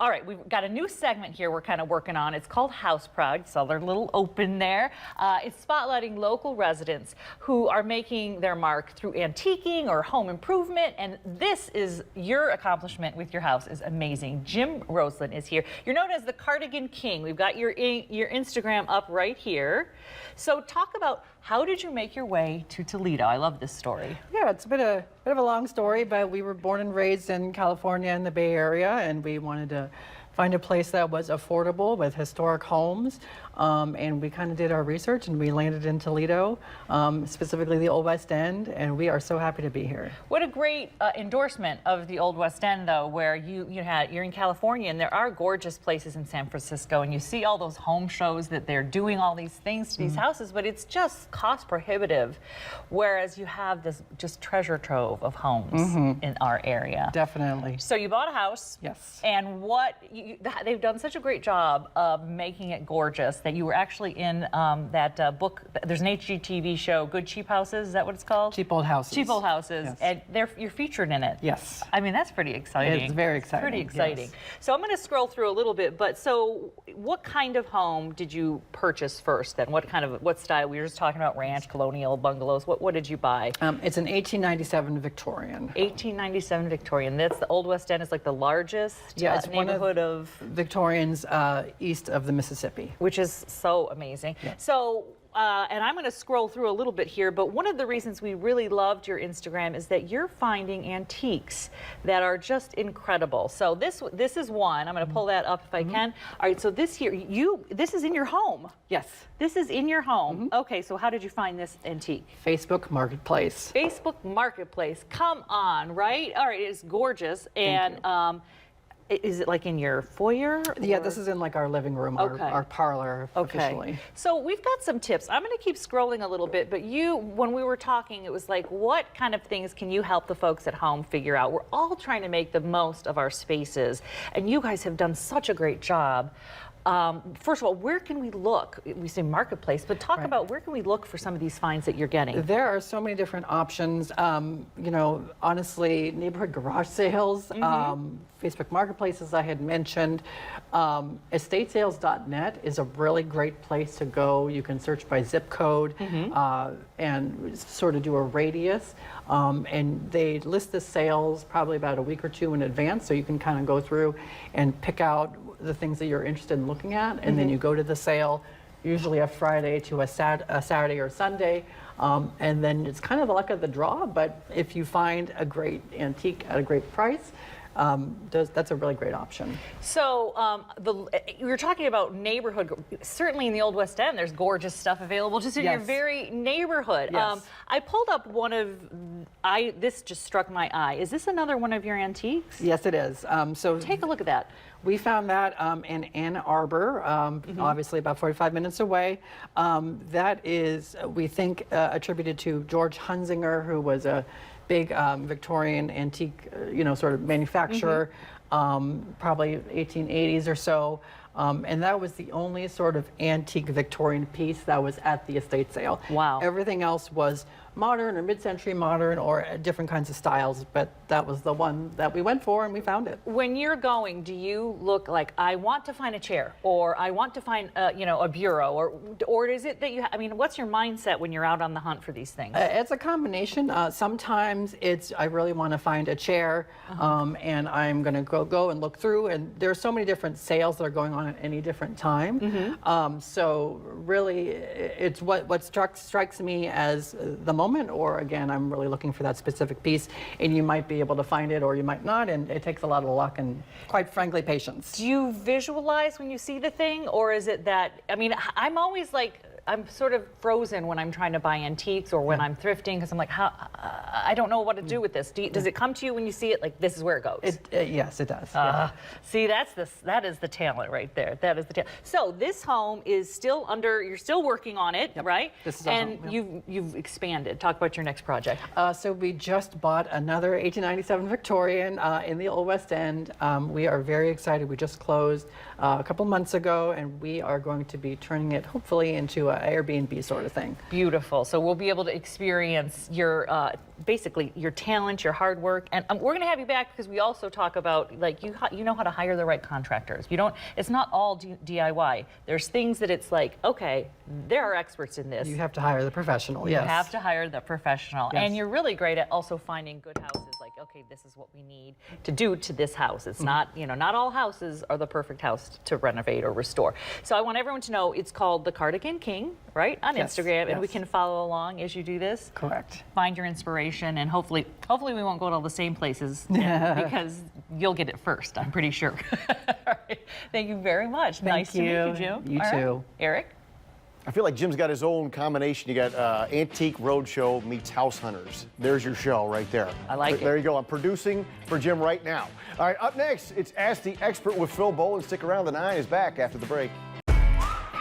All right, we've got a new segment here we're kind of working on. It's called House Proud. You saw their little open there. It's spotlighting local residents who are making their mark through antiquing or home improvement. And this is your accomplishment with your house is amazing. Jim Roseland is here. You're known as the Cardigan King. We've got your Instagram up right here. So talk about how did you make your way to Toledo? I love this story. Yeah, it's a bit of a long story, but we were born and raised in California in the Bay Area, and we wanted to find a place that was affordable with historic homes. And we kind of did our research and we landed in Toledo, specifically the Old West End, and we are so happy to be here. What a great endorsement of the Old West End, though, where you're in California and there are gorgeous places in San Francisco, and you see all those home shows that they're doing all these things to these houses, but it's just cost prohibitive, whereas you have this just treasure trove of homes in our area. Definitely. So you bought a house. Yes. And they've done such a great job of making it gorgeous that you were actually in that book. There's an HGTV show, Good Cheap Houses. Is that what it's called? Cheap Old Houses. Cheap Old Houses. Yes. And you're featured in it. Yes. I mean, that's pretty exciting. It's very exciting. Pretty exciting. Yes. So I'm going to scroll through a little bit, but so what kind of home did you purchase first then? What style? We were just talking about ranch, colonial, bungalows. What did you buy? It's an 1897 Victorian. 1897 Victorian. That's the Old West End is like the largest it's neighborhood of Victorians east of the Mississippi. Which is so amazing. Yeah. So, and I'm going to scroll through a little bit here, but one of the reasons we really loved your Instagram is that you're finding antiques that are just incredible. So this is one. I'm going to pull that up if I can. All right, so this here, this is in your home. Yes. This is in your home. Okay, so how did you find this antique? Facebook Marketplace. Facebook Marketplace. Come on, right? All right, it's gorgeous. And is it like in your foyer? Yeah, this is in like our living room, our parlor officially. So we've got some tips. I'm going to keep scrolling a little bit, but when we were talking, it was like, what kind of things can you help the folks at home figure out? We're all trying to make the most of our spaces, and you guys have done such a great job. First of all, where can we look? We say marketplace, but talk about where can we look for some of these finds that you're getting? There are so many different options. Honestly, neighborhood garage sales, Facebook Marketplace, as I had mentioned. Estatesales.net is a really great place to go. You can search by zip code and sort of do a radius. And they list the sales probably about a week or two in advance, so you can kind of go through and pick out the things that you're interested in looking at, and then you go to the sale, usually a Friday to a Saturday or Sunday, and then it's kind of the luck of the draw, but if you find a great antique at a great price, that's a really great option. So you're talking about neighborhood. Certainly in the Old West End, there's gorgeous stuff available just in your very neighborhood. Yes. I pulled up this just struck my eye. Is this another one of your antiques? Yes, it is. So take a look at that. We found that in Ann Arbor, obviously about 45 minutes away. That is, we think, attributed to George Hunsinger, who was a big Victorian antique, sort of manufacturer, probably 1880s or so. And that was the only sort of antique Victorian piece that was at the estate sale. Wow. Everything else was modern or mid-century modern or different kinds of styles, but that was the one that we went for and we found it. When you're going, do you look like, I want to find a chair, or I want to find a bureau, or is it that what's your mindset when you're out on the hunt for these things? It's a combination. Sometimes it's, I really want to find a chair, and I'm going to go and look through, and there's so many different sales that are going on at any different time. So really, it's what strikes me as the moment, or again, I'm really looking for that specific piece, and you might be able to find it or you might not, and it takes a lot of luck and, quite frankly, patience. Do you visualize when you see the thing, or is it that, I'm always like, I'm sort of frozen when I'm trying to buy antiques or when I'm thrifting, because I'm like, I don't know what to do with this. Does it come to you when you see it, like, this is where it goes? Yes, it does. See, that is the talent right there. That is the talent. So this home is still you're still working on it, right? This is and our home, you've expanded. Talk about your next project. So we just bought another 1897 Victorian in the Old West End. We are very excited. We just closed a couple months ago, and we are going to be turning it hopefully into an Airbnb sort of thing. Beautiful. So we'll be able to experience your basically your talent, your hard work, and we're going to have you back because we also talk about like you know how to hire the right contractors. You don't. It's not all DIY. There's things that it's like, okay, there are experts in this. You have to hire the professional. You Yes. have to hire the professional, Yes. and you're really great at also finding good houses. Like, okay, this is what we need to do to this house. It's not, you know, not all houses are the perfect house to renovate or restore. So I want everyone to know it's called the Cardigan King, right, on Yes, Instagram, and we yes. can follow along as you do this. Correct. Find your inspiration, and hopefully we won't go to all the same places because you'll get it first. I'm pretty sure. All right. Thank you very much. Nice to meet you, Jim. You All right. too. Eric. I feel like Jim's got his own combination. You got Antique Roadshow meets House Hunters. There's your show right there. I like it. There you go. I'm producing for Jim right now. All right, up next, it's Ask the Expert with Phil Bowen. Stick around. The 9 is back after the break.